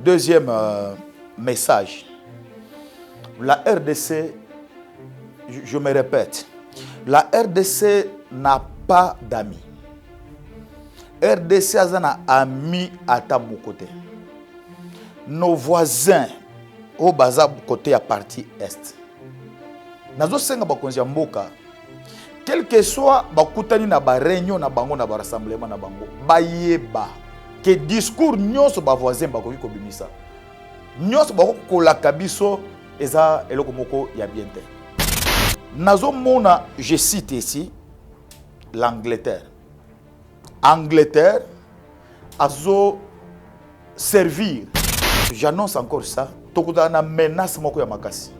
Deuxième message. La RDC, je me répète, la RDC n'a pas d'amis. RDC a un ami à ta côté. Nos voisins au baza côté à partie est. Nazo senga bakonzi mboka. Quel que soit bakutani na ba réunion na bango na ba rassemblement na bango. Bayeba que discours nyonso ba voisin bakoki ko bimisa. Nyonso bako kolaka biso eza eloko moko ya bien te. Nazo mona, je cite ici l'Angleterre. Angleterre azo servir. J'annonce encore ça. Tokuta na menace moko ya makasi.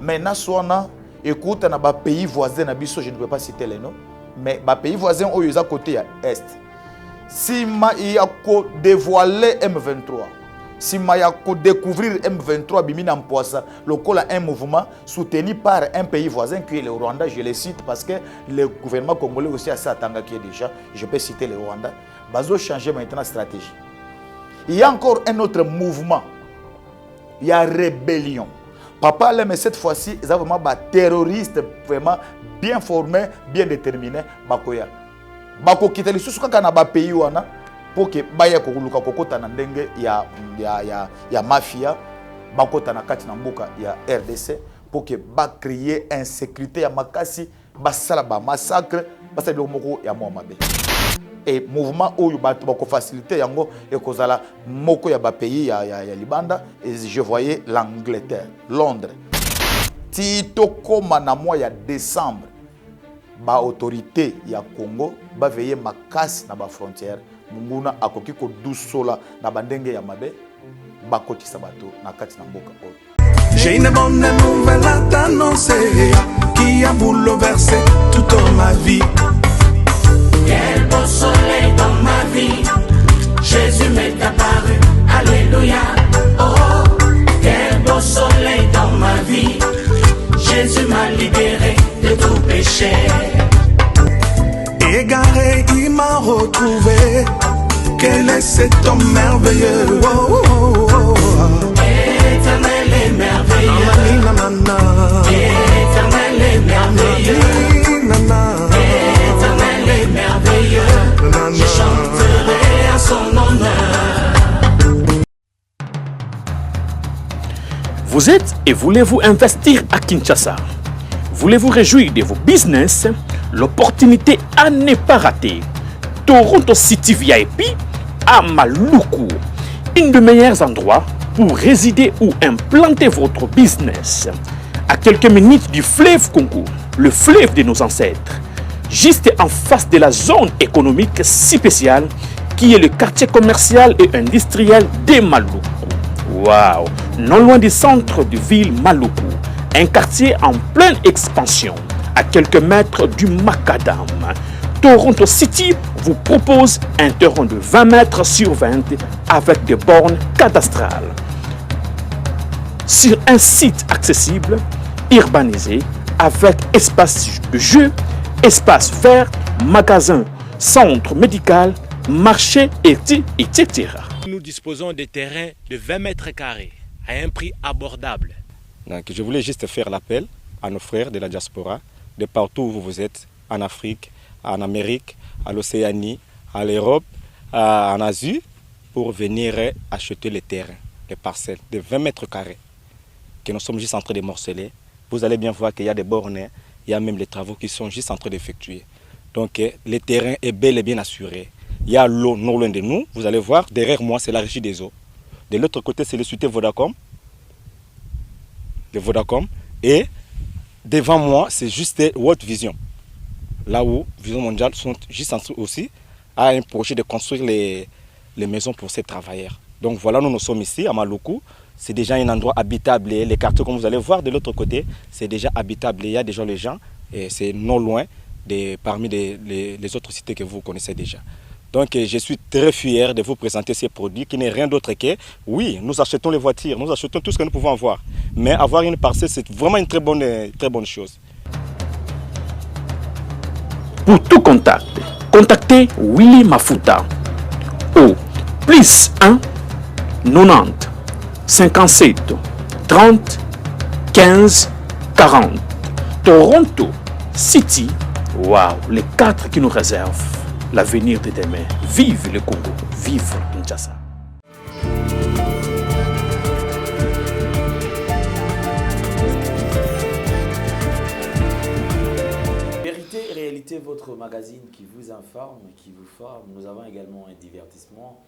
Menace wana écoute na ba pays voisins na biso, je ne peux pas citer les noms, mais ba pays voisins oyo eza côté ya est. Si ma ya ko dévoiler M23. Si ma ya ko découvrir M23 bimina mpoasa, lokola un mouvement soutenu par un pays voisin qui est le Rwanda, je le cite parce que le gouvernement congolais aussi a ça tanga qui est déjà, je peux citer le Rwanda, bazo changer maintenant stratégie. Il y a encore un autre mouvement. Il y a rébellion. Papa, mais cette fois-ci, ils ont vraiment des terroristes vraiment bien formés, bien déterminés. Bakoya. Bako kitali susu kaka na ba pays wana pour que baya ko luka kokota na ndenge ya mafia bakota na kati na mboka ya RDC pour que ba créer insécurité ya makasi basala ba massacre basala moko ya mabe. Et mouvement oyo bato bako faciliter yango et kozala moko ya ba pays ya libanda et je voyais l'Angleterre, Londres. Tito koma na mois ya décembre ba autorité ya Congo ba veiller makasi na ba frontière munguna akoki ko dusola na bandenge ya mabe bakotisa bato na kati na mboka oyo. J'ai une bonne nouvelle à t'annoncer qui a bouleversé toute ma vie. Quel beau soleil dans ma vie, Jésus m'est apparu, alléluia. Oh, quel beau soleil dans ma vie, Jésus m'a libéré de tout péché. Égaré, il m'a retrouvé, quel est cet homme merveilleux. Oh, oh, oh, oh. Éternel et merveilleux, éternel et merveilleux, éternel et merveilleux, je chanterai à son honneur. Vous êtes et voulez-vous investir à Kinshasa? Voulez-vous réjouir de vos business? L'opportunité à ne pas rater. Toronto City VIP à Maluku, un des meilleurs endroits pour résider ou implanter votre business. À quelques minutes du fleuve Congo, le fleuve de nos ancêtres, juste en face de la zone économique si spéciale qui est le quartier commercial et industriel de Maluku. Waouh! Non loin du centre de ville Maluku, un quartier en pleine expansion, à quelques mètres du Macadam. Toronto City vous propose un terrain de 20 mètres sur 20 avec des bornes cadastrales. Sur un site accessible, urbanisé, avec espace de jeu, espace vert, magasin, centre médical, marché, etc. Nous disposons de terrains de 20 mètres carrés à un prix abordable. Donc, je voulais juste faire l'appel à nos frères de la diaspora, de partout où vous êtes, en Afrique, en Amérique, à l'Océanie, à l'Europe, en Asie, pour venir acheter les terrains, les parcelles de 20 mètres carrés que nous sommes juste en train de morceler. Vous allez bien voir qu'il y a des bornes, il y a même les travaux qui sont juste en train d'effectuer. Donc le terrain est bel et bien assuré. Il y a l'eau non loin de nous, vous allez voir, derrière moi c'est la régie des eaux. De l'autre côté c'est le société Vodacom. De Vodacom. Et devant moi c'est juste World Vision. Là où Vision Mondiale sont juste en train aussi à un projet de construire les maisons pour ces travailleurs. Donc voilà, nous sommes ici à Maluku. C'est déjà un endroit habitable. Les quartiers, comme vous allez voir de l'autre côté, c'est déjà habitable. Il y a déjà les gens et c'est non loin parmi les autres cités que vous connaissez déjà. Donc je suis très fier de vous présenter ces produits qui n'est rien d'autre que, oui, nous achetons les voitures, nous achetons tout ce que nous pouvons avoir. Mais avoir une parcelle, c'est vraiment une très bonne chose. Pour tout contact, contactez Willy Mafuta au +1 90 57 30 15 40. Toronto City, waouh, les 4 qui nous réservent l'avenir de demain. Vive le Congo, vive Kinshasa. Vérité et réalité, votre magazine qui vous informe, qui vous forme. Nous avons également un divertissement,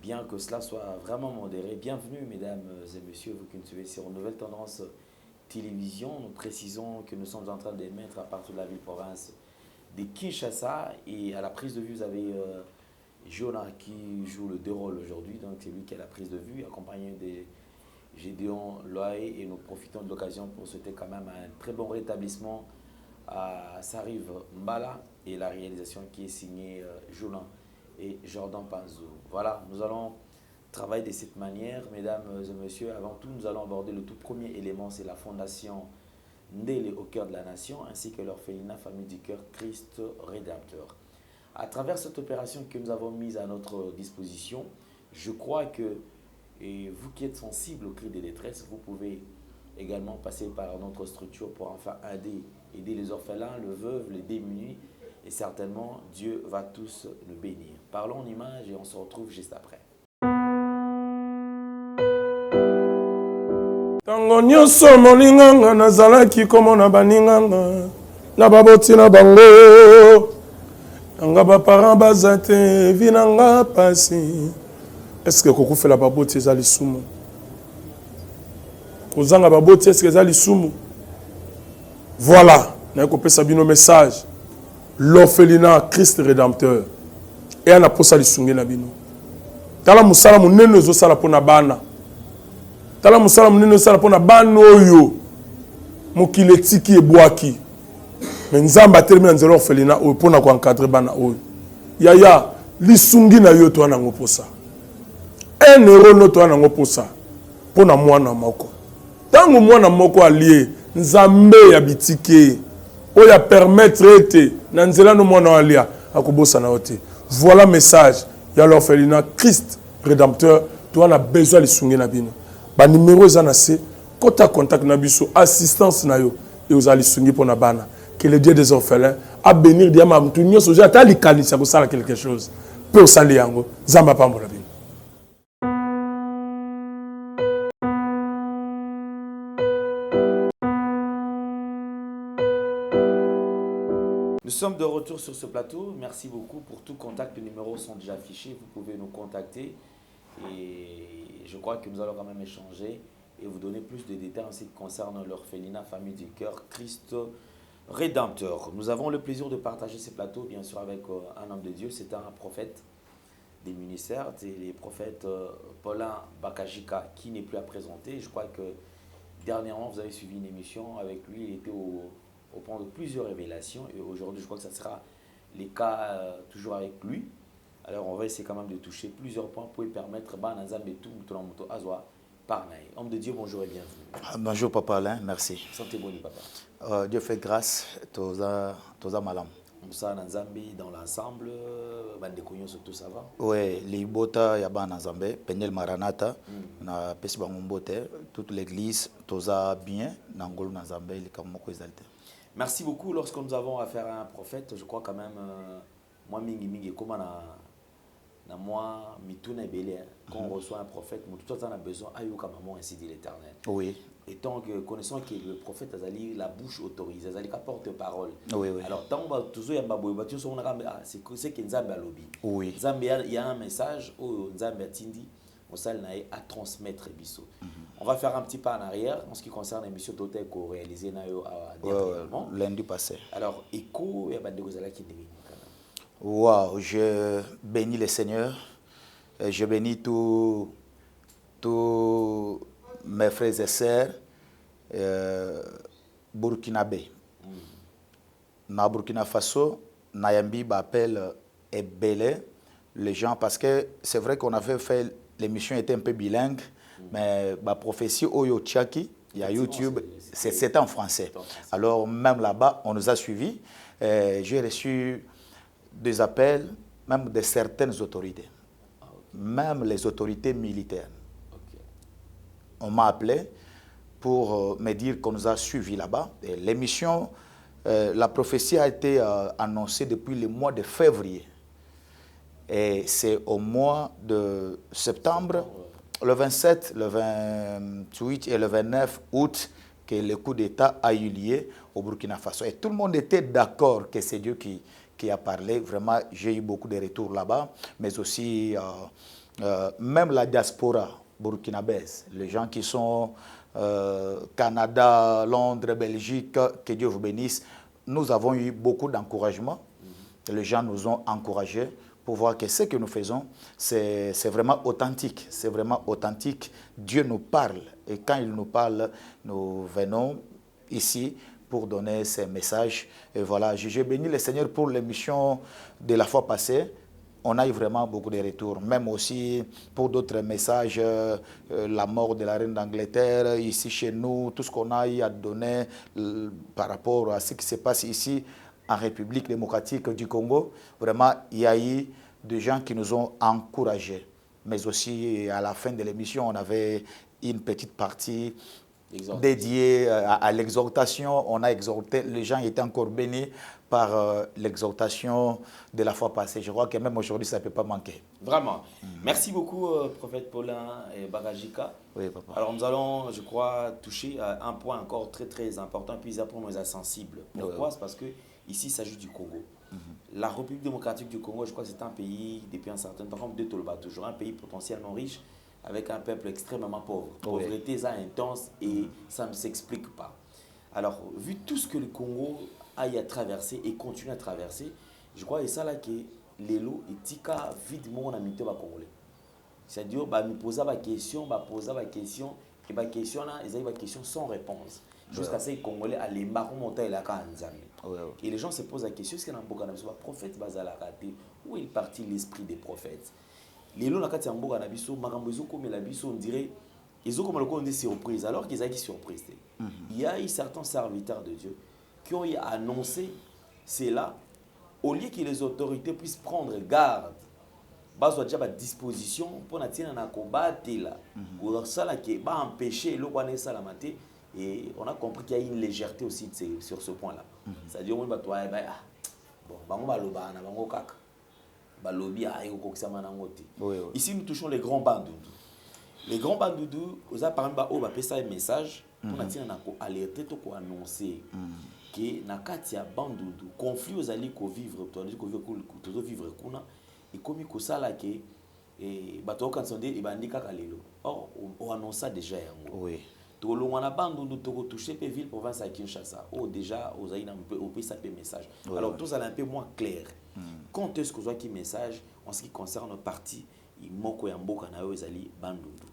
bien que cela soit vraiment modéré. Bienvenue, mesdames et messieurs, vous qui nous suivez sur Nouvelle Tendance Télévision. Nous précisons que nous sommes en train de mettre à partir de la ville-province de Kinshasa. Et à la prise de vue, vous avez Jonah qui joue le deux rôles aujourd'hui. Donc c'est lui qui a la prise de vue, accompagné de Gédéon Loaé. Et nous profitons de l'occasion pour souhaiter quand même un très bon rétablissement à Sarive Mbala et la réalisation qui est signée Jonah et Jordan Panzo. Voilà, nous allons travailler de cette manière, mesdames et messieurs. Avant tout, nous allons aborder le tout premier élément, c'est la fondation Ndele au cœur de la nation, ainsi que l'orphelinat Famille du Cœur Christ Rédempteur. À travers cette opération que nous avons mise à notre disposition, je crois que, et vous qui êtes sensibles au cri de détresse, vous pouvez également passer par notre structure pour enfin aider les orphelins, les veuves, les démunis, et certainement Dieu va tous nous bénir. Parlons en images et on se retrouve juste après. Tango nyonso molinganga nazalaki komona baninganga na baboti na bango nanga baparent baza te vi nanga pasi. Est-ce que kokufela baboti eza lisumu? Kozanga baboti est-ce que eza lisumu? Voilà, na kopesa bino message. L'orphelinat Christ Rédempteur et ana posa lisungi na bino. Tala musala munene ozosala pona bana. Tala musala munene ozosala pona bana oyo mokili etiki ebwaki. Mais nzamba atelemi na nzela orphelinat oyo pona ko encadrer bana oyo. Yaya lisungi na yo to ana ngoposa. 1 euro no to ana ngoposa pona mwana moko. Tango mwana moko alie nzambe ya bitike oya permettre ete na nzela no mwana alia akobosa na ote. Voilà message ya l'orphelinat Christ Rédempteur. Tu as besoin de lisungi na bino. Ba numéro za na se kota contact na biso assistance na yo et aux lisungi pona bana. Que le Dieu des orphelins a bénir diama mtu nyoso ja ta likanisa ko sala quelque chose. Pe osali yango zamba pambola bino. Nous sommes de retour sur ce plateau. Merci beaucoup pour tout contact. Les numéros sont déjà affichés. Vous pouvez nous contacter. Et je crois que nous allons quand même échanger et vous donner plus de détails en ce qui concerne l'orphelinat Famille du Cœur Christ Rédempteur. Nous avons le plaisir de partager ces plateaux, bien sûr, avec un homme de Dieu. C'est un prophète des ministères. C'est le prophète Paulin Bakajika qui n'est plus à présenter. Je crois que dernièrement, vous avez suivi une émission avec lui. Il était au point de plusieurs révélations et aujourd'hui je crois que ça sera le cas toujours avec lui. Alors on va essayer quand même de toucher plusieurs points pour lui permettre homme de Dieu, bonjour et bienvenue. Bonjour Papa Alain, merci. Santé bonne papa. Dieu fait grâce, toza malam. Moussa Nanzambi dans l'ensemble, bande konyo surtout ça va. Oui, les bota yaba Nanzambe, Penel Maranatha, na pesi bangombote, toute l'église toza bien, nangolo Nanzambe il kamoko exalté. Merci beaucoup. Lorsque nous avons affaire à un prophète, je crois quand même, moi, mingi, comme na moi, mituna belé, quand on reçoit un prophète, tout le temps on a besoin, ayuka maman, ainsi dit l'Éternel. Oui. Et tant que connaissant que le prophète a la bouche autorise, a la porte-parole. Oui, oui. Alors, tant que toujours il y a un c'est que Nzambe a lobby. Oui. Nzambe il y a un message où Nzambe a tindi, on s'al à transmettre biso. On va faire un petit pas en arrière en ce qui concerne l'émission Totek réalisée dernièrement. Lundi passé. Alors, écho, il y a des choses qui sont. Wow, je bénis le Seigneur. Je bénis tous mes frères et sœurs burkinabé. Na Burkina Faso, Nayambi m'appelle Ebele les gens parce que c'est vrai qu'on avait fait l'émission était un peu bilingue. Mais ma prophétie Oyo Tchaki, il y a YouTube, c'est en français. Alors même là-bas, on nous a suivis. J'ai reçu des appels, même de certaines autorités, même les autorités militaires. on m'a appelé pour me dire qu'on nous a suivis là-bas. L'émission, la prophétie a été annoncée depuis le mois de février. Et c'est au mois de septembre, le 27, le 28 et le 29 août, que le coup d'État a eu lieu au Burkina Faso. Et tout le monde était d'accord que c'est Dieu qui a parlé. Vraiment, j'ai eu beaucoup de retours là-bas, mais aussi même la diaspora burkinabèse, les gens qui sont Canada, Londres, Belgique, que Dieu vous bénisse. Nous avons eu beaucoup d'encouragement. Les gens nous ont encouragés pour voir que ce que nous faisons, c'est vraiment authentique. C'est vraiment authentique. Dieu nous parle. Et quand il nous parle, nous venons ici pour donner ces messages. Et voilà, j'ai béni le Seigneur pour l'émission de la fois passée. On a eu vraiment beaucoup de retours, même aussi pour d'autres messages, la mort de la reine d'Angleterre, ici chez nous, tout ce qu'on a eu à donner par rapport à ce qui se passe ici en République démocratique du Congo. Vraiment, il y a eu des gens qui nous ont encouragés. Mais aussi, à la fin de l'émission, on avait une petite partie dédiée à l'exhortation. On a exhorté, les gens étaient encore bénis par l'exhortation de la fois passée. Je crois que même aujourd'hui, ça ne peut pas manquer. Vraiment. Merci beaucoup, prophète Paulin et Bagajika. Oui, papa. Alors, nous allons, je crois, toucher à un point encore très, très important, puis après, on est sensible. Pourquoi? Oui. C'est parce que ici, il s'agit du Congo. La République démocratique du Congo, je crois que c'est un pays, depuis un certain temps, comme de Tolba, toujours un pays potentiellement riche, avec un peuple extrêmement pauvre. Oui. Pauvreté, ça intense, et ça ne s'explique pas. Alors, vu tout ce que le Congo a à traverser et continue à traverser, je crois que c'est ça là que les lots et tika vite mon ami te congolais. C'est-à-dire bah me poser la question, et la question là, ils ont une question sans réponse. Jusqu'à ce que les Congolais allaient monter la Kanzami. Et les gens se posent la question, est-ce qu'il y a un prophète bazala raté? Où est parti l'esprit des prophètes? Les lots nakati amboka na biso makambo ezo comme la biso on dirait ils ont comme le coup des surprises alors qu'ils ont surprise. Il y a eu certains serviteurs de Dieu qui ont annoncé cela au lieu que les autorités puissent prendre garde. Bazo déjà à disposition pour natina na combattre là. Ou ça là qui va empêcher le quoi ça la maté et on a compris qu'il y a une légèreté aussi sur ce point là. C'est-à-dire on va toi bon bango baloba na bango kaka. Balobi ayo kokisama na ngote. Ici nous touchons les grands bandoudu. Les grands bandoudu, aux a par exemple au ba pesa un message pour natina na ko alerter to ko annoncer que na kati ya bandoudu conflit aux alliés ko vivre to vivre kuna et comme ko sala ke et bato kan sonde e bandika kalelo. Or on annonce déjà yango. Oui. To lo wana bandoudu to ko toucher pe ville province à Kinshasa. Oh déjà aux aina au pesa pe message. Alors tous allez un peu moins clair. Quand est-ce que vous avez un message en ce qui concerne le parti Moko Yamboka na Ezali Bandundu?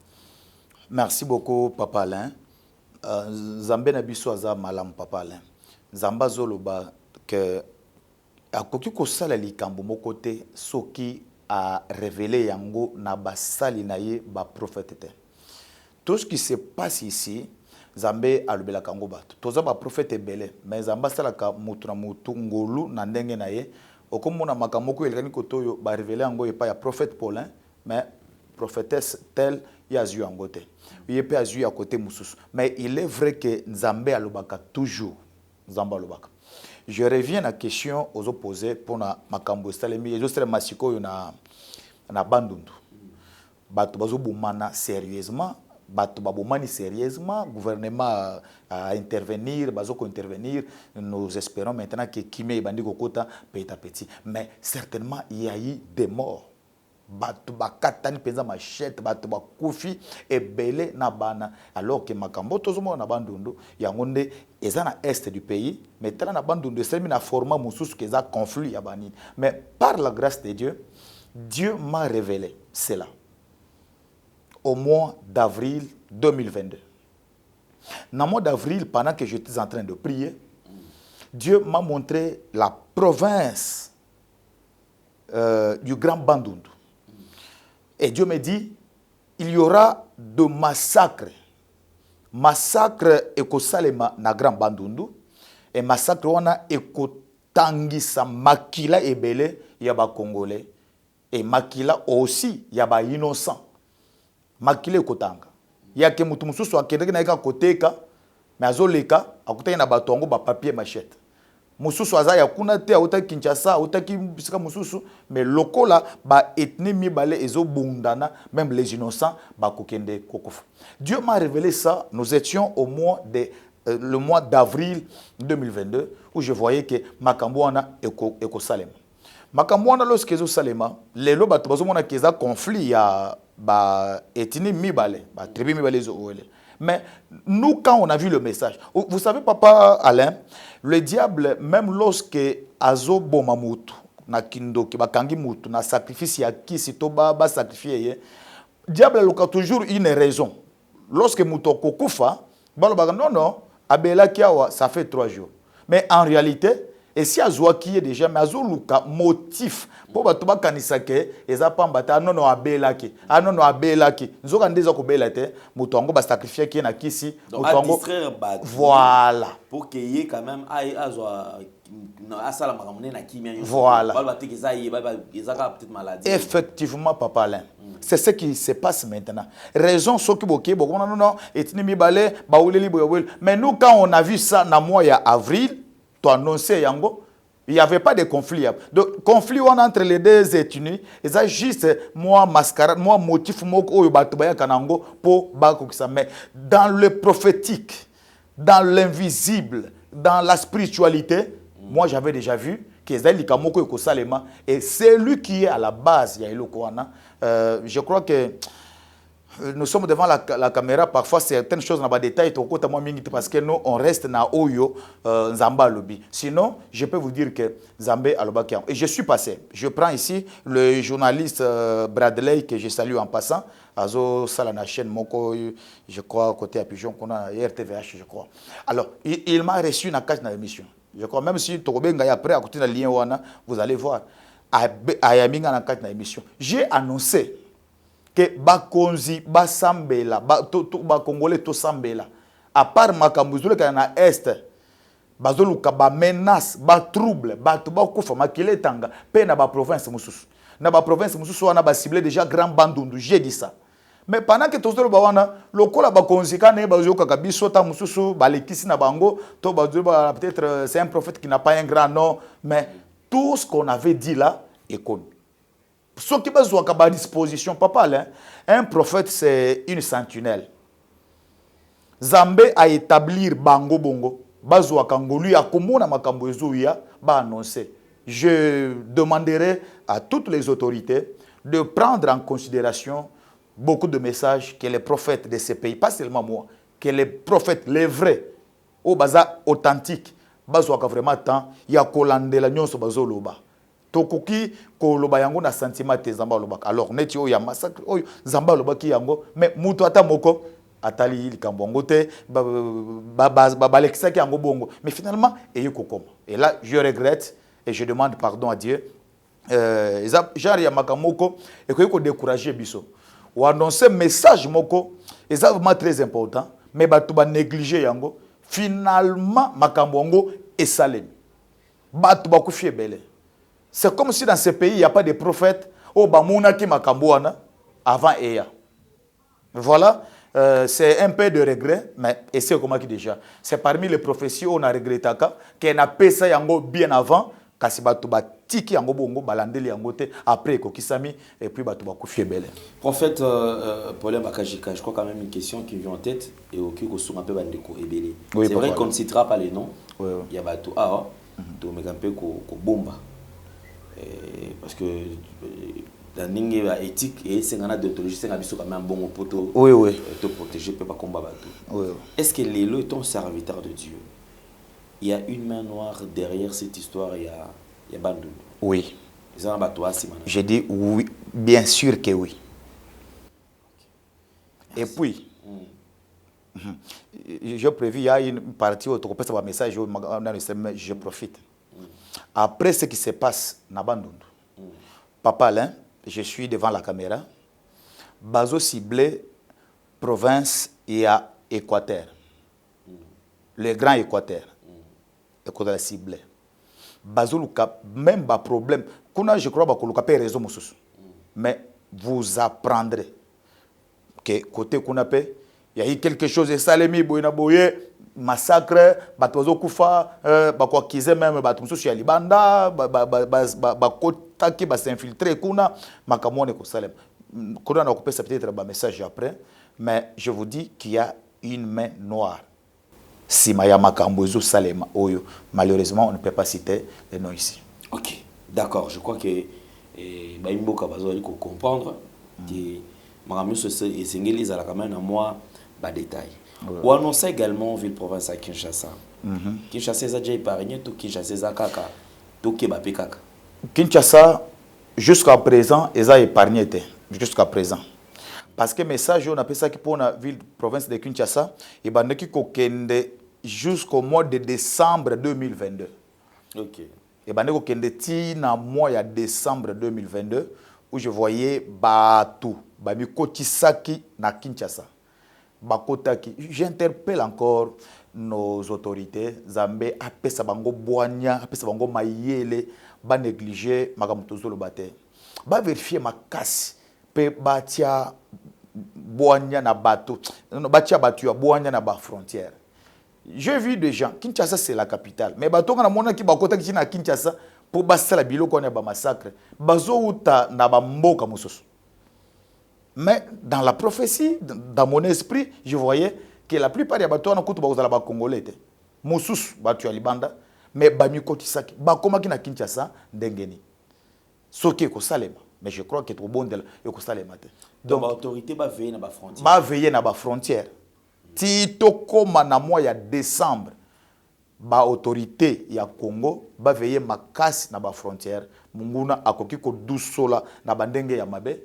Merci beaucoup, Papa Alain. Zambé na biso aza malam Papa Alain. Zamba zoloba que akoki ko sala likambo moko te soki a révélé yango na basali na ye ba prophète. Tout ce qui se passe ici, Zambé alobela kango bato. Toza ba prophète belé, mais Zamba sala ka mutu na mutu ngolu na ndenge na ye. Okomona makamoko elekani kotoyo ba révélé yango epa ya prophète Paulin, mais prophétesse telle yazu yango te. Yepe azu ya côté mususu. Mais il est vrai que Nzambe alobaka toujours. Nzamba alobaka. Je reviens à la question aux opposés pour na makambo salemi et juste masiko yo na bandundu. Bato bazo bomana sérieusement, bato babomani sérieusement, gouvernement à intervenir, bazo ko intervenir, nous espérons maintenant que Kimé bandi kokota petit à petit. Mais certainement il y a eu des morts. Bato bakatani penza machette, bato bakufi ebele na bana alors que makambo tozomo na bandundu yangonde eza na est du pays mais tala na bandundu semi na format mususu que za conflit ya bani. Mais par la grâce de Dieu, Dieu m'a révélé cela au mois d'avril 2022. Dans le mois d'avril, pendant que j'étais en train de prier, Dieu m'a montré la province du Grand Bandundu. Et Dieu me dit, il y aura de massacres. Massacre ekosalema na Grand Bandundu. Et massacre wana ekotangisa makila ebele yaba Congolais. Et makila aussi yaba innocent. Makile kotanga. ya ke mutu mususu akendeki na eka koteka mais azoleka akutaki na bato yango ba papier machette mususu aza ya kuna te autaki Kinshasa autaki bisika mususu mais lokola ba ethnie mibale ezobundana même les innocents bakokende kokufa. Dieu m'a révélé ça. Nous étions au mois de le mois d'avril 2022 où je voyais que makambo wana eko salema. Makambo wana lorsque ezo salema lelo bato bazomona keza conflit ya ba ethnie mibale ba tribu mibale zo wele. Mais nous, quand on a vu le message, vous savez, papa Alain, le diable, même lorsque Azo Bomamutu, na kindo, ki bakangi mutu, na sacrifice ya ki sitoba ba sacrifier, diable a toujours une raison. Lorsque muto kokufa, non, non, abela kiawa, ça fait 3 jours. Mais en réalité, et si Azo qui est déjà, mais Azo luka motif pour batuba kanisake, eza pambata non non abela ki, non non abela ki. Nzoka ndeza ko bela te, mutongo ba sacrifier ki na kisi, mutongo. Voilà. Pour qu'il y ait quand même Azo asala makamune na kimia. Voilà. Effectivement, papa Alain. C'est ce qui se passe maintenant. Raison ce qui boké, non non, etni mi balé, baouleli boyel. Mais nous quand on a vu ça na mois ya avril annoncé yango, il n'y avait pas de conflit. Donc, conflit entre les deux ethnies, et ça juste moi mascarade, moi motif moko batubaya kanango pour bakokisa. Mais dans le prophétique, dans l'invisible, dans la spiritualité, moi j'avais déjà vu que Zali Kamoko Eko Salema et c'est lui qui est à la base. Je crois que nous sommes devant la caméra, parfois certaines choses n'ont pas de détails, parce que nous, on reste dans Oyo, Zamba Lobby. Sinon, je peux vous dire que Zambé Alobakian. Et je suis passé. Je prends ici le journaliste Bradley, que je salue en passant. Azo Salana chaîne Moko, je crois, côté à Pigeon, qu'on a RTVH, je crois. Alors, il m'a reçu une carte dans l'émission. Je crois, même si Tokobenga après, à côté de la ligne Wana, vous allez voir. Ayaminga na carte dans l'émission. J'ai annoncé que bakonzi basambela ba congolais to sambela à part makambuzule kana est bazoluka ba menace ba trouble ba to ba kufa makile tanga pe na ba province mususu wana ba ciblé déjà grand bandundu. J'ai dit ça. Mais pendant que tozolo ba wana lokola bakonzi kana bazoka kabiso ta mususu balekisi na bango to bazoba peut-être c'est un prophète qui n'a pas un grand nom, mais tout ce qu'on avait dit là est connu. Ce qui est à disposition, papa, Alain, un prophète, c'est une sentinelle. Zambé a établi Bango Bongo. Bazwa Kangolu, a komona makambo ezouya, ba annoncer. Je demanderai à toutes les autorités de prendre en considération beaucoup de messages que les prophètes de ces pays, pas seulement moi, que les prophètes, les vrais, au baza authentique, bazwa vraiment temps, ya kolandela nyonso bazoloba. Tokoki ko loba yango na sentiment te Zamba lobaka. Alors neti o ya massacre o Zamba lobaki yango mais muto ata moko atali likambongo te balekisaki yango bongo mais finalement eye kokoma. Et là je regrette et je demande pardon à Dieu. Genre ya makamoko et ko décourager biso. Ou annoncer message moko et ça vraiment très important mais batu ba négliger yango finalement makambongo esalemi. Batu ba kufie belé. C'est comme si dans ce pays, il n'y a pas de prophète. Oh, Bamouna qui m'a cambouana avant Eya. Voilà, c'est un peu de regret, mais et c'est comment qui déjà. C'est parmi les prophéties où on a regretté qu'on a payé ça bien avant, Kasibatuba Tiki yango bongo, Balandeli yangote, après Kokisami, et puis Batuba Koufi Bele. Prophète Paulin Bakajika, je crois quand même une question qui vient en tête, et au cul un peu Bandeko Ebele. C'est vrai qu'on ne citera pas les noms. Il y a Batu A, tu me un peu Bomba. Parce que la ligne éthique et c'est un déontologie, c'est un quand même bon poteau. Oui, oui. Te protéger, peut pas combattre. Oui. Est-ce que Lélo est un serviteur de Dieu? Il y a une main noire derrière cette histoire, il y a Bandou. Oui. J'ai dit oui, bien sûr que oui. Et puis, j'ai prévu, il y a une partie où tu peux savoir un message, je profite. Après ce qui se passe na Bandundu, Papa Alain, je suis devant la caméra, bazo ciblé province et à Équateur, le grand Équateur, Équateur ciblé. Bazo luka même pas problème. Kuna je crois que luka pas raison mususu. Mais vous apprendrez que côté Kunape, il y a eu quelque chose et salemi boyena boye massacre batozo kufa bako akize même batumso ya libanda bakotaki ba s'infiltrer kuna makamone ko salem kuna na couper peut-être ba message après mais je vous dis qu'il y a une main noire sima ya makambo ezo salema oyo malheureusement on ne peut pas citer les noms ici. OK, d'accord, je crois que baimboka bazoli ko comprendre que makambo so esengeli za la quand même moi ba détail. Ou annoncer également ville province à Kinshasa. Kinshasa a déjà épargné tout Kinshasa kaka tout Kebapé kaka. Kinshasa jusqu'à présent ils ont épargné jusqu'à présent. Parce que message on appelle ça qui pour la ville province de Kinshasa et bandaki ko kende jusqu'au mois de décembre 2022. OK. Et bandaki ko kende ti na mois ya décembre 2022 où je voyais Batu, bami kotisaki na Kinshasa. Bakotaki, j'interpelle encore nos autorités Zambé apesa bango boanya apesa bango mayele ba négliger makamutozolo bate ba vérifier makasi pe batia boanya na bateau batia batu ya boanya na ba frontière. J'ai vu des gens Kinshasa c'est la capitale mais bato na mona ki bakotaki na Kinshasa pour basala biloko na ba massacre bazo uta na ba mboka mususu. Mais dans la prophétie, dans mon esprit, je voyais que la plupart des bateaux sont les Congolais. Moussous, batu libanda, mais bami kotisaki, bakoma ki na Kinshasa ndengeni. Soki ko salema, mais je crois que trop bon de ko salema. Donc l'autorité va veiller na ba frontière. Ba veiller na ba frontière. Ti to koma na mois ya décembre, ba autorité ya Congo ba veiller makasi na ba frontière. Munguna akoki ko dusola na bandenge ya mabe.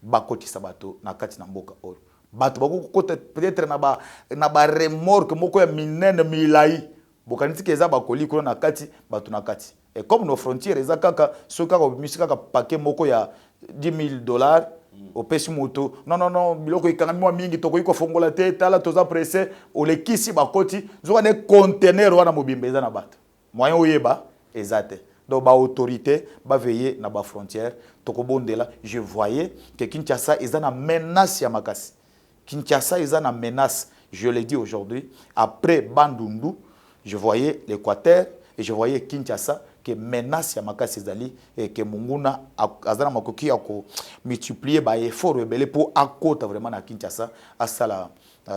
Bakoti sabato na kati na mboka oro bato bakokota peut-être na ba remorque moko ya minene milai bokaniti keza bakoli ko na kati bato na kati et comme nos frontières eza kaka so kaka misika kaka paquet moko ya $10,000 au pesi moto non biloko ikanga mwa mingi toko iko fongola te tala toza pressé o le kisi bakoti zo ne conteneur wana mobimba eza na bato moyen oyeba ezate. Donc, ba autorité va veiller na ba frontière. Tokobondela, je voyais que Kinshasa est une menace ya makasi. Kinshasa est une menace, je l'ai dit aujourd'hui. Après Bandundu, je voyais l'Équateur et je voyais Kinshasa que menace ya makasi zali et que Munguna azana makoki ya ko multiplier ba effort rebelle pour akota vraiment na Kinshasa à ça la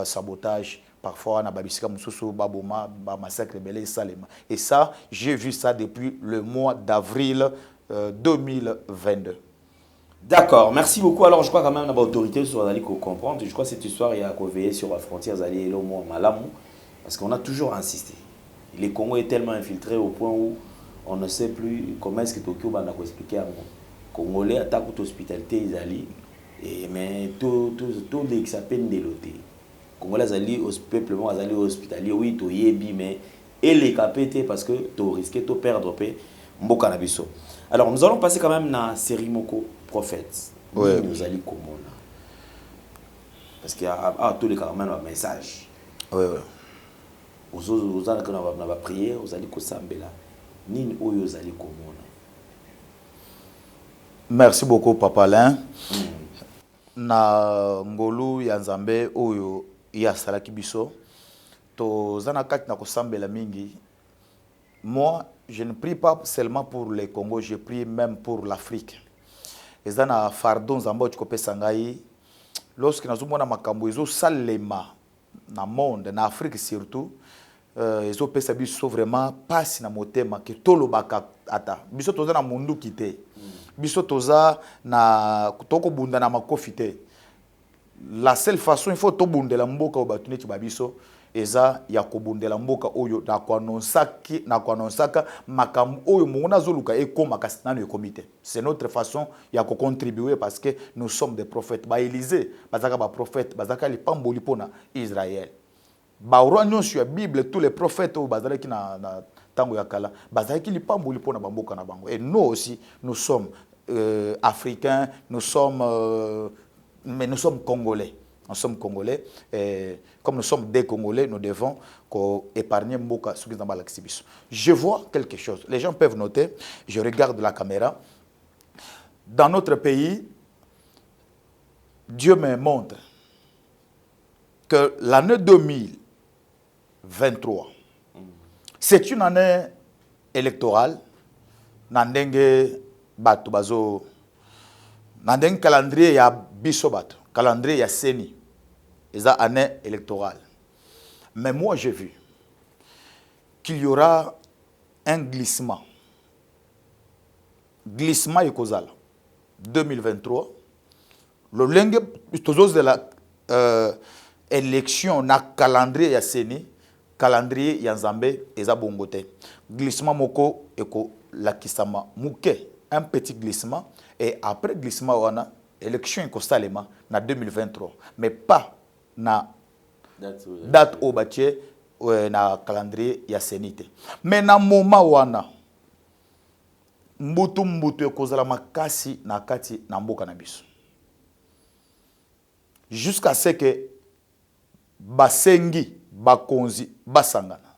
sabotage. Parfois, on a babisika mususu baboma ba massacre belé salema. Et ça, j'ai vu ça depuis le mois d'avril 2022. D'accord, merci beaucoup. Alors, je crois quand même que l'autorité sur aller comprendre. Je crois que cette histoire, il y a qu'à veiller sur la frontière, aller au moins Malamou, parce qu'on a toujours insisté. Le Congo est tellement infiltré au point où on ne sait plus comment est-ce que Tokyo va nous expliquer à moi. Congolais attaquent l'hospitalité, ils allaient, mais tout l'exapen déloté. Congolais allaient au peuple, allaient hospitalier, oui, to yebi, mais et les capétés parce que tu risques de perdre mboka na biso. Alors, nous allons passer quand même dans la série Moko Prophète. Ouais. Nous allons comment là. Parce qu'il y a tous les cas, même un message. Oui. Vous allez prier, vous allez kosambela. Nini oyo vous allez comment. Merci beaucoup, Papa Alain. Na ngolu ya Nzambe oyo ya salaki biso. To zana kati na kosambela mingi. Moi, je ne prie pas seulement pour le Congo, je prie même pour l'Afrique. Et ça na fardon Nzambe chikope sangai. Lorsque nazomona makambo ezo salema na monde, na Afrique surtout, ezo pesa biso vraiment passe na motema ke tolo baka ata. Biso toza na mundu kite. Biso toza na toko bunda na makofi te. La seule façon il faut to bundela mboka obatuneti babiso eza ya kobundela mboka oyo na kwanonsaka makambo oyo mongona zoluka ekoma kasi nano ekomite. C'est notre façon ya ko contribuer parce que nous sommes des prophètes. Ba Élisée bazaka ba prophète bazaka lipamboli pona Israël. Ba roi sur la Bible tous les prophètes au bazalaki na tango ya kala bazalaki lipamboli pona bamboka na bango. Et nous aussi nous sommes africains, nous sommes congolais. Nous sommes congolais et comme nous sommes des Congolais, nous devons épargner Mboka. Je vois quelque chose. Les gens peuvent noter. Je regarde la caméra. Dans notre pays, Dieu me montre que l'année 2023, c'est une année électorale. Nandenge bato bazo, nandenge calendrier ya biso bato, calendrier ya seni, et ça année électorale. Mais moi j'ai vu qu'il y aura un glissement. Glissement ekozala 2023. Le lenge toujours de la élection na calendrier ya seni, calendrier ya Nzambe eza bongote. Glissement moko eko la kisama muke, un petit glissement, et après glissement wana élection eko salema na 2023, mais pas na date au bâtier na calendrier ya senite. Mais na moment wana mbutu ekozala makasi na kati na mboka na biso. Jusqu'à ce que basengi bakonzi basangana.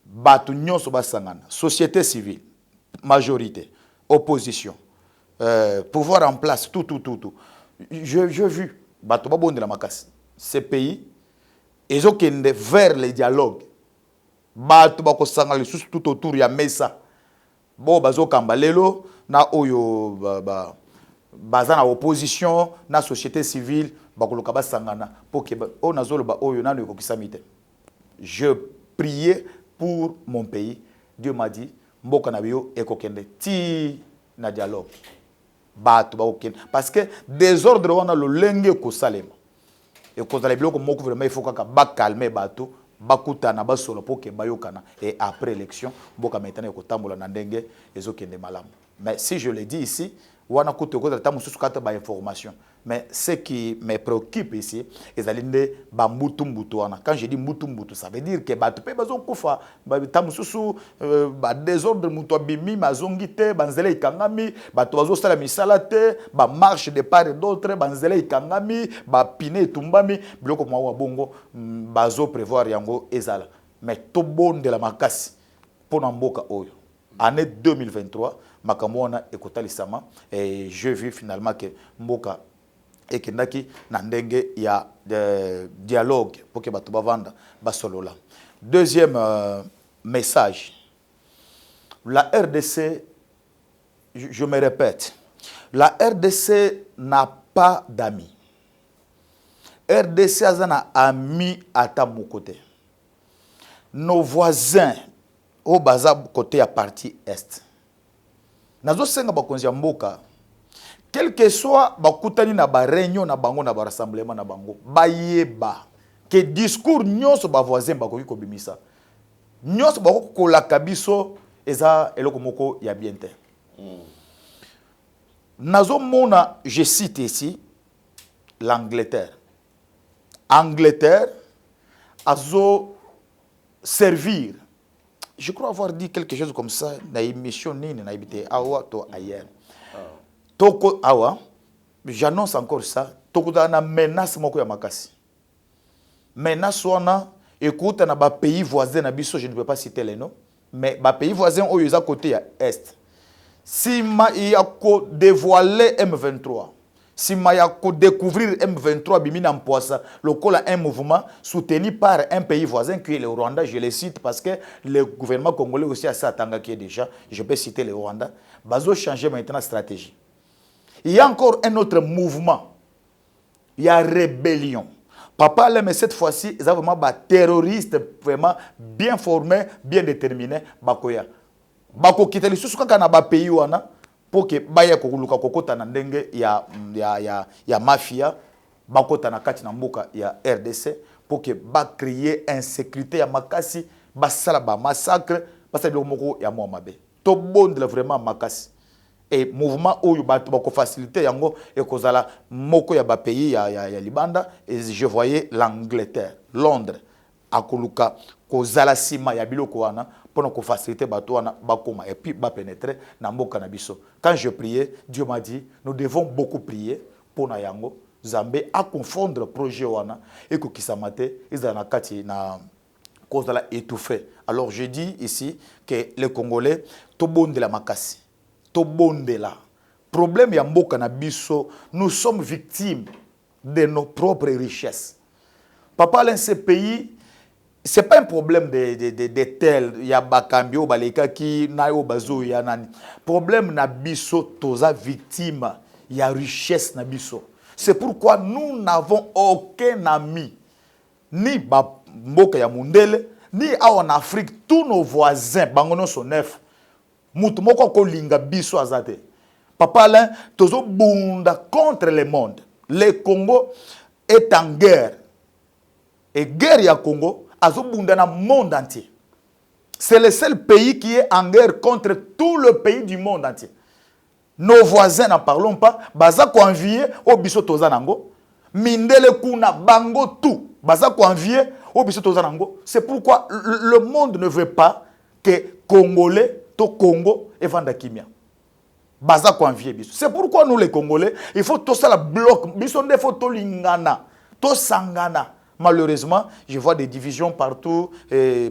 Batu nyonso basangana. Société civile, majorité, opposition, pouvoir en place, tout. J'ai vu batu babonde la makasi. Ces pays, ils ont kende vers le dialogue. Batu bako sangana tout autour ya mesa. Bo bazo kambalelo na oyo baza na opposition na société civile bakoloka basangana pour que o nazolo ba oyo nanu ekokisamite. Je priais pour mon pays. Dieu m'a dit mboka na bio ekokende ti na dialogue. Batu ba okende parce que désordre wana lo lenge ko salema. Et kozala biloko moko vraiment il faut ka ba calmer batu bakutana basolo pour que bayokana et après élection mboka maintenant ekotambola na ndenge ezokende malamu. Mais si je le dis ici, wana kuto ko ta mususu kata ba information. Mais ce qui me préoccupe ici, c'est que ba mbutu wana. Quand je dis mbutu, ça veut dire que batu pe bazon kufa, ba tamususu ba désordre mutu abimi mazongite, banzele ikangami, batu bazo sala misala te, ba marche de part et d'autre, banzele ikangami, ba pine tumbami, biloko mwa bongo bazo prévoir yango ezala. Mais to bon de la makasi pona mboka oyo. Année 2023, makambo wana ekotalisama et je vu finalement que mboka et kendaki na ndenge ya dialogue pour que bato bavanda basolola. Deuxième message, la RDC, je me répète, la RDC n'a pas d'amis. RDC a ami à mon côté. Nos voisins au bazar côté à partie est. Nazo senga bakonzi mboka. Quel que soit bakutani na ba réunion na bango na ba rassemblement na bango bayeba que discours nyonso ba voisin bakoki ko bimisa nyonso bako kolaka biso eza eloko moko ya bien te. Nazo mona, je cite ici l'Angleterre. Angleterre azo servir, je crois avoir dit quelque chose comme ça na émission nini na ibité awa to ailleurs. Toko awa, j'annonce encore ça. Toko na menace moko ya makasi. Menace wana, écoute na ba pays voisins na biso, je ne peux pas citer les noms, mais ba pays voisins oyo eza côté ya est. Si ma ya ko dévoiler M23, si ma ya ko découvrir M23 bimina mpoasa, lokola un mouvement soutenu par un pays voisin qui est le Rwanda, je le cite parce que le gouvernement congolais aussi a ça tanga qui est déjà, je peux citer le Rwanda, bazo changer maintenant stratégie. Il y a encore un autre mouvement. Il y a rébellion. Papa, là, mais cette fois-ci, ils ont vraiment des terroristes vraiment bien formés, bien déterminés. Bakoya. Bako quitter les sous quand on a pays wana pour que baya kokuluka kokota na ndenge ya mafia bakota na kati na mboka ya RDC pour que ba créer insécurité ya makasi basala ba massacre basala biloko moko ya mwa mabe. To bondela vraiment makasi. Et mouvement où il faut faciliter yango et kozala moko ya ba pays ya libanda et je voyais l'Angleterre, Londres akoluka kozala sima ya biloko wana pour qu'on faciliter bato wana bakoma et puis ba pénétrer na mboka na biso. Quand je priais, Dieu m'a dit nous devons beaucoup prier pour na yango Zambé à confondre projet wana et ko kisamate ezana kati na kozala étouffé. Alors je dis ici que les Congolais to bonde la makasi. Tobondela. Problème ya mboka na biso, nous sommes victimes de nos propres richesses. Papa Alain, ce pays, ce n'est pas un problème de tel, il y a Bakambi, Baleka qui n'a pas bazo, il y a nani. Problème na biso, toza victime, il y a richesse na biso. C'est pourquoi nous n'avons aucun ami, ni Mboka ya Mundele, ni en Afrique, tous nos voisins, bangono sont neuf. Moutumoko ko linga biso azate. Papa Alain, tozo bunda contre le monde. Le Congo est en guerre. Et guerre ya Congo, azo bunda na monde entier. C'est le seul pays qui est en guerre contre tout le pays du monde entier. Nos voisins, n'en parlons pas, baza ko envier au biso toza nango. Mindele kuna bango tout. Baza ko envier au biso toza nango. C'est pourquoi le monde ne veut pas que Congolais to Congo et vanda kimia. Baza ko envier biso. C'est pourquoi nous les Congolais, il faut tout ça la bloc. Biso ne faut to lingana, to sangana. Malheureusement, je vois des divisions partout,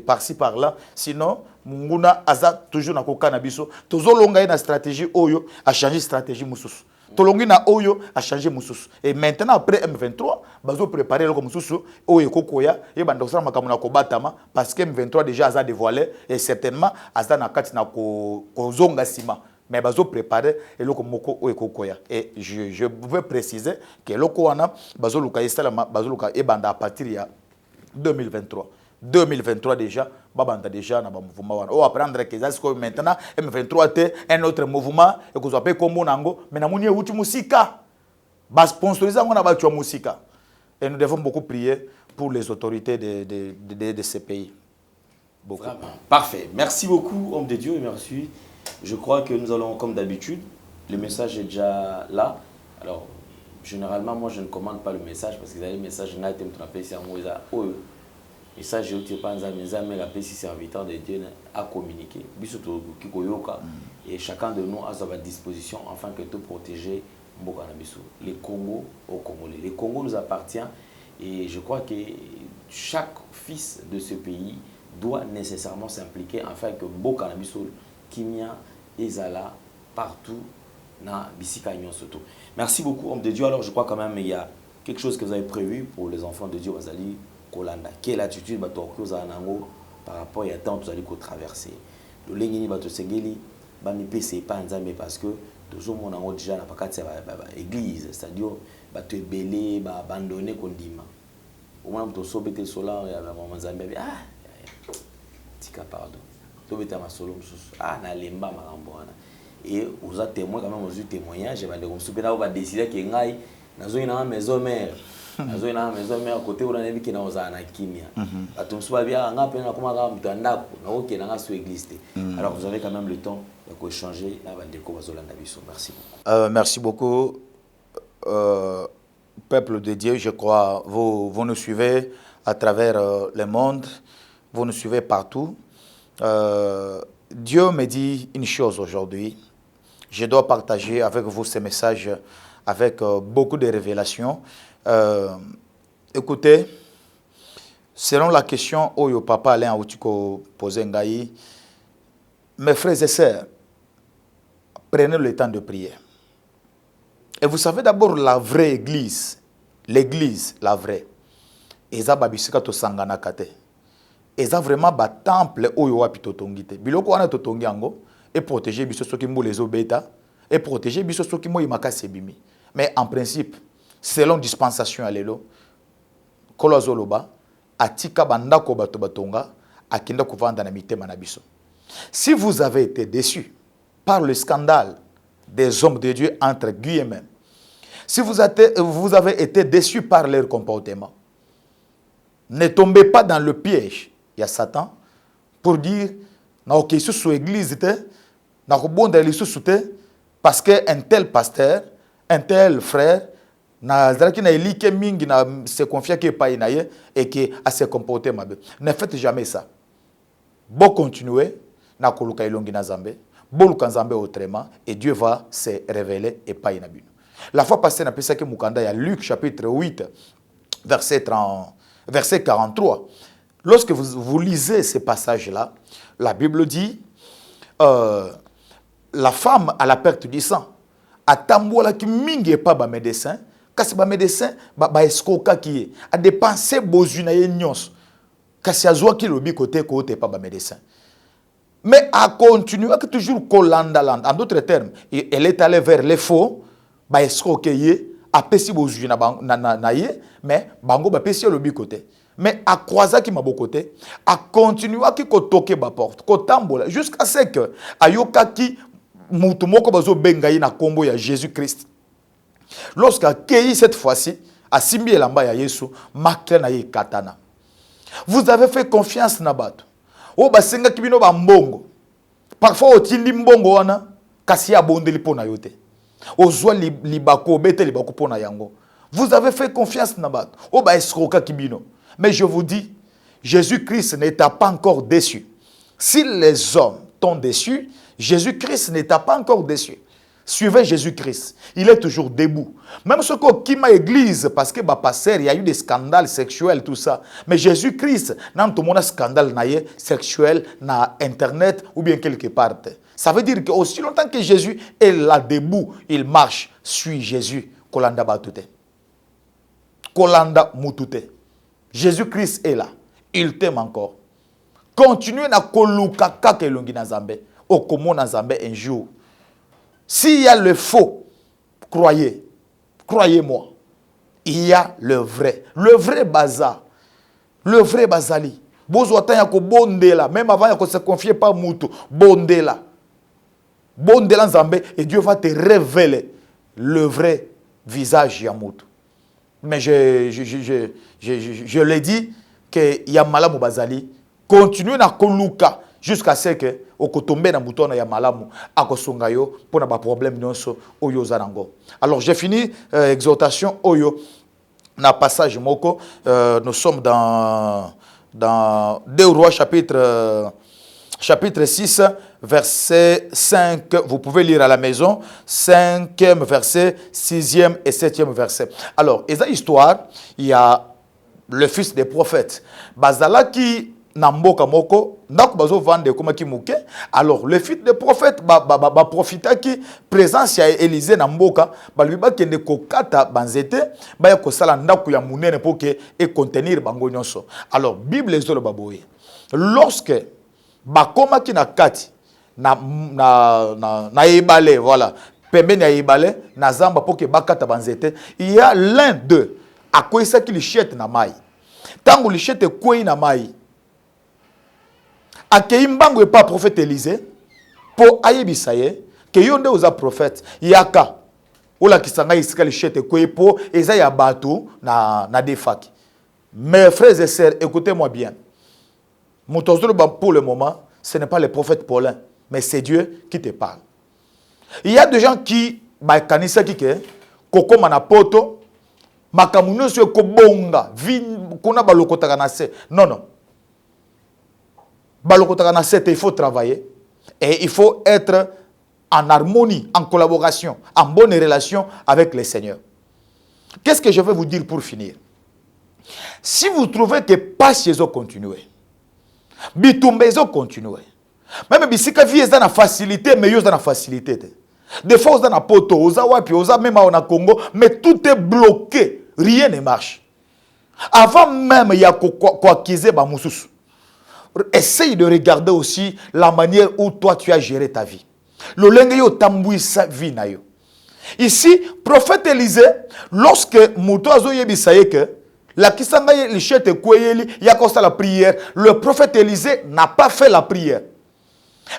par-ci, par-là. Sinon, Munguna aza toujours na koka na biso. Tozo longa na stratégie Oyo a changé stratégie Moussous. Tolongi na Oyo a changé Moussous. Et maintenant, après M23, bazo préparer le Moussous, Oyo Kokoya, et bandosana makamuna kobatama, parce que M23 déjà a dévoilé, et certainement, aza na kati na kozonga sima. Mais bazo préparer et le moko Oyo Kokoya. Et je veux préciser que le Koana, bazo luka estalama, bazo luka et banda à partir de 2023. 2023 déjà, babanda déjà na ba mouvement wana. Oh apprendre que ça maintenant M23 t un autre mouvement et que vous appelez comme nango mais na moni euti musika. Ba sponsoriser ngona ba twa musika. Et nous devons beaucoup prier pour les autorités de ces pays. Beaucoup. Vraiment. Parfait. Merci beaucoup homme de Dieu et merci. Je crois que nous allons comme d'habitude, le message est déjà là. Alors généralement moi je ne commande pas le message parce que les messages n'a été trappé c'est un mot et ça, je ne sais pas, mais la PC serviteur de Dieu a communiqué. Et chacun de nous a sa disposition afin que tout protéger les Congo au Congolais. Le Congo nous appartient et je crois que chaque fils de ce pays doit nécessairement s'impliquer afin que Mboka na biso Kimia ezala partout na bisika surtout. Merci beaucoup homme de Dieu. Alors je crois quand même il y a quelque chose que vous avez prévu pour les enfants de Dieu Wazali. Quelle attitude par rapport à temps que vous allez traverser. Le lengini bato sengeli ba mi pese pas nzambe parce que toujours mon ango déjà na pakati église c'est-à-dire bato ebele ba abandonner kondima. Au moins to sobete solar ya ba nzambe tika pardon. To beta ma solo mususu na lemba makambo wana. Et vous êtes témoin quand même aux témoignages ba de komsupena ba décider que ngai nazo ina maison mère. Alors vous avez quand même le temps d'échanger. Merci beaucoup. Merci beaucoup, peuple de Dieu. Je crois vous nous suivez à travers le monde, vous nous suivez partout. Dieu me dit une chose aujourd'hui. Je dois partager avec vous ce message avec beaucoup de révélations. Écoutez, selon la question Oyo Papa Alain Autiko posé Ngaï, mes frères et sœurs, prenez le temps de prier. Et vous savez d'abord la vraie église, l'église, la vraie. Eza babisika to sangana kate. Eza vraiment ba temple Oyo wapi totongite. Biloko wana totongi yango et protéger biso soki mbo les obeta et protéger biso soki mo imaka sebimi. Mais en principe, selon dispensation alelo kolozoloba atika bandako bato batonga akinda kovanda na mitema na biso. Si vous avez été déçus par le scandale des hommes de Dieu entre guillemets, si vous avez été déçus par leur comportement, ne tombez pas dans le piège. Il y a Satan pour dire na ok sous église te na kobonda lisu te parce que un tel pasteur, un tel frère na zalaki na elike mingi na se confier que pa inaye et que à se comporter mabe. Ne faites jamais ça. Bon continuer na koluka ilongi na Zambé, bon luka Zambé autrement et Dieu va se révéler et pas inabino. La fois passée na pesa que mukanda ya Luc chapitre 8 verset 43. Lorsque vous lisez ces passages là, la Bible dit la femme à la perte du sang atambola ki mingi pas ba médecin kasi ba médecin ba escroka qui a dépensé besoin na nyons kasi azwa ki lobi côté pas ba médecin. Mais a continué que toujours kolanda en d'autres termes, elle est allée vers les faux ba escroquer a pesi besoin na ye mais bango ba pesi lobi côté. Mais à croiser qui m'a beaucoup côté, à continuer à qui toquer ba porte, kotambola jusqu'à ce que ayoka qui mutu moko bazo bengayi na kombo ya Jésus-Christ. Lorsqu'à Kei cette fois-ci, à Simbi elamba ya Yesu, makle na ye katana. Vous avez fait confiance na bato. O basenga kibino ba mbongo. Parfois otindi mbongo wana kasi abondeli pona yote. Ozwa libako bete libako pona yango. Vous avez fait confiance na bato. O ba escroka kibino. Mais je vous dis, Jésus-Christ n'est pas encore déçu. Si les hommes t'ont déçu, Jésus-Christ n'est pas encore déçu. Suivez Jésus-Christ. Il est toujours debout. Même ce qui m'a église, parce que pasteur, il y a eu des scandales sexuels, tout ça. Mais Jésus-Christ, n'a pas de scandale sexuel, na internet ou bien quelque part. Ça veut dire que aussi longtemps que Jésus est là debout, il marche, suit Jésus. Kolanda batute. Kolanda mutute. Jésus-Christ est là. Il t'aime encore. Continuez à koluka kake longi na Zambé. Okomo na Zambé un jour. S'il y a le faux, croyez-moi, il y a le vrai bazar, le vrai bazali. Bozwatan yako bondela, même avant yako se confier pas mutu, bondela Zambé et Dieu va te révéler le vrai visage ya mutu. Mais je l'ai dit que ya malamu bazali, continuez na koluka jusqu'à ce que okotombe na mutona ya malamu akosonga yo pona ba problème nyonso oyo zanango. Alors j'ai fini exhortation oyo na passage moko. Nous sommes dans 2 Rois chapitre 6 verset 5, vous pouvez lire à la maison, 5e verset, 6e et 7e verset. Alors, et cette histoire, il y a le fils des prophètes. Bazala qui namboka moko, ndako bazo vande koma ki muke. Alors, le fils des prophètes ba profita ki présence ya Élisée namboka, ba lui ba kende kokata banzete, ba ya kosala ndako ya munene pour que et contenir bango nyonso. Alors, Bible ezolo baboye. Lorsque bakoma ki na kati na ebale, voilà, pembeni ya ebale na zamba pour que bakata banzete, il y a l'un d'eux a koisa ki lichette na mai. Tango lichette kwei na mai, akei mbango e pas prophète Élisée pour ayebisa ye ke yonde oza prophète yaka ola kisanga isika lichette kwei po eza ya bato na defaki. Mes frères et sœurs, écoutez-moi bien. Pour le moment, ce n'est pas le prophète Paulin, mais c'est Dieu qui te parle. Il y a des gens qui, kanisa kike, koko manapoto, makamuno se kobonga, kuna balokotaka na se. Non. Balokotaka na se, il faut travailler et il faut être en harmonie, en collaboration, en bonne relation avec le Seigneur. Qu'est-ce que je vais vous dire pour finir? Si vous trouvez que pas chez eux continuer, bitumbezo continuer. Même bisika vie est dans la facilité, mais ils dans la facilité. Des fois, dans la poto, oza wapi, oza même en Congo, mais tout est bloqué, rien ne marche. Avant même, il y a quoi qu'ils aient, essaye de regarder aussi la manière où toi tu as géré ta vie. Le lenge yo tamboui sa vie na yo. Ici, prophète Élisée, lorsque Mouto azo yebisaye que la kisanga lichette kweyeli yakosta la prière, le prophète Élisée n'a pas fait la prière.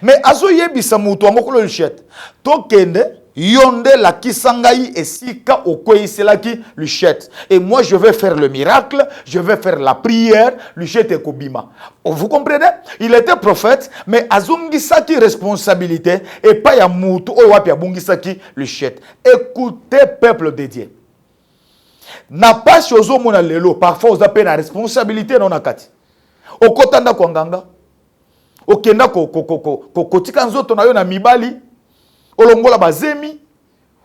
Mais azo yebisa Mouto angoko lichette. Tokende yonde la kisangai esika okweyisela ki lichette. Et moi je vais faire le miracle, je vais faire la prière, lichette kobima. Vous comprenez? Il était prophète, mais azungisa ki responsabilité et pas ya Mouto o wapi abungisa ki lichette. Écoutez peuple de Dieu. Na pas chozo mona lelo parfois on appelle la responsabilité non akati okotanda kwa nganga okenda kotika nzoto na yo na mibali olongola bazemi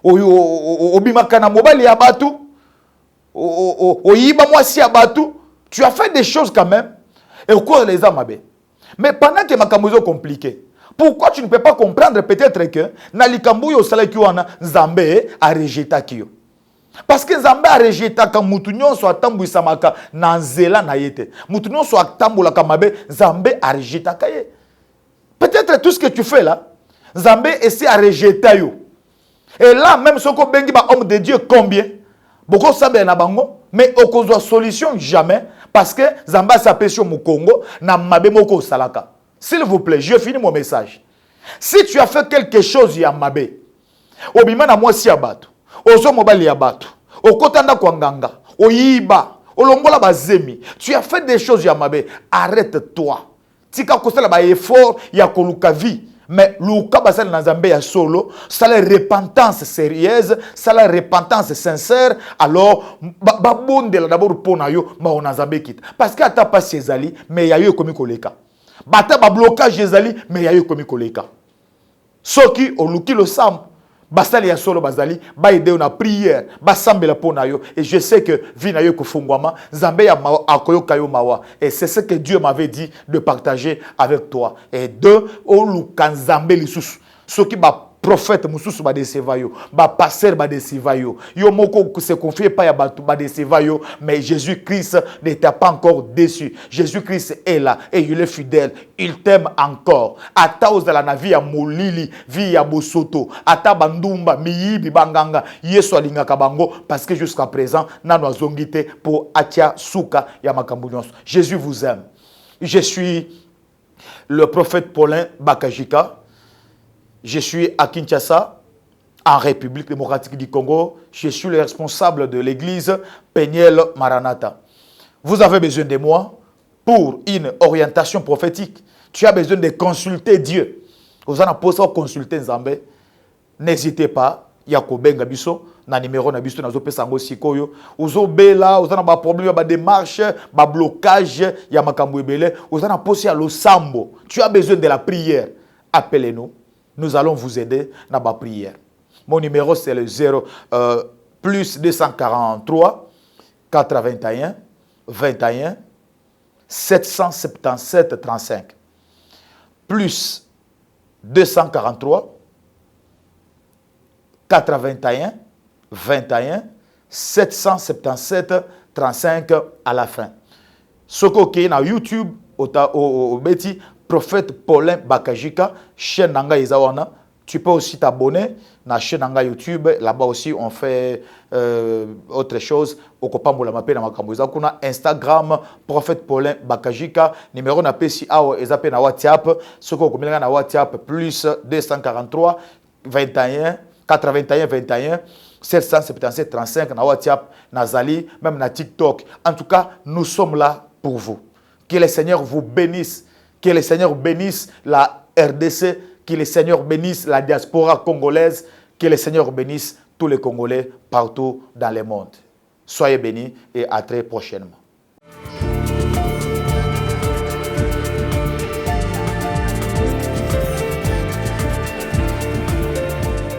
obimaka na mobali ya batu oyiba mwasi ya batu, tu as fait des choses quand même et au cours les amabe. Mais pendant que makambo est compliqué, pourquoi tu ne peux pas comprendre peut-être que na likambu yo sala ki wana Nzambe a rejeté kiyo? Parce que Nzambe a rejeté quand mutu nyonso atambuisamaka na nzela na yete. Mutu nyonso atambulaka mabe, Nzambe a rejeté kaye. Peut-être tout ce que tu fais là, Nzambe essaie à rejeter yo. Et là même soko bengi ba homme de Dieu combien? Beaucoup sabe na bango, mais okozwa solution jamais parce que Nzambe s'appelle sur mu Congo na mabe moko salaka. S'il vous plaît, je finis mon message. Si tu as fait quelque chose ya mabe, obima na mwasi ya bato, ozo mobali ya bato, okotanda kwa nganga, oyiba, olongola bazemi, tu as fait des choses ya mabe, arrête-toi. Tika kosala ba effort ya koluka vie, mais luka basala na Nzambe ya solo, ça la repentance sérieuse, ça la repentance sincère, alors ba bondela d'abord pona yo, ma on Nzambe kita. Parce que ata pas ezali, mais ya yo komi koleka. Bata ba blocage ezali, mais ya yo komi koleka. Soki oluki lo sam basali ya solo bazali ba aider na prière ba sambela pona yo et je sais que vina yo kufungwama Nzambe ya akoyoka yo mawa et c'est ce que Dieu m'avait dit de partager avec toi et de oluka Nzambe lisusu soki ba prophète mususu ba deseva yo ba pasteur ba deseva yo yo moko se confier pas ya batu ba deseva yo mais Jésus-Christ ne t'a pas encore déçu. Jésus-Christ est là et il est fidèle, il t'aime encore. Ata ozala na vie ya molili, vie ya bosoto, ata bandumba miyibi banganga Yesu alingaka bango parce que jusqu'à présent nano azongite pour atia suka ya makambo nyonso. Jésus vous aime. Je suis le prophète Paulin Bakajika. Je suis à Kinshasa, en République démocratique du Congo. Je suis le responsable de l'église Peniel Maranatha. Vous avez besoin de moi pour une orientation prophétique. Tu as besoin de consulter Dieu. Vous en avez consulter Nzambe. N'hésitez pas. Yakobenga biso na numéro na biso nazo pesa ngo sikoyo. Uzo bela, uzana ba problème ba démarche, ba blocage ya makambo ebele, uzana posi ya losambo. Tu as besoin de la prière. Appelez-nous. Nous allons vous aider dans la prière. Mon numéro c'est le plus 243 81 21 777 35. Plus 243 81 21 777 35 à la fin. Soko qui na YouTube au beti prophète Paulin Bakajika, chaîne Nanga Izawana. Tu peux aussi t'abonner à la chaîne Nanga YouTube. Là-bas aussi, on fait autre chose. Kuna Instagram, prophète Paulin Bakajika. Numéro na PC Ezape na WhatsApp. Ce qu'on a na WhatsApp, plus 243 21 81 21 777 35 na WhatsApp, Nazali, même na TikTok. En tout cas, nous sommes là pour vous. Que le Seigneur vous bénisse. Que le Seigneur bénisse la RDC, que le Seigneur bénisse la diaspora congolaise, que le Seigneur bénisse tous les Congolais partout dans le monde. Soyez bénis et à très prochainement.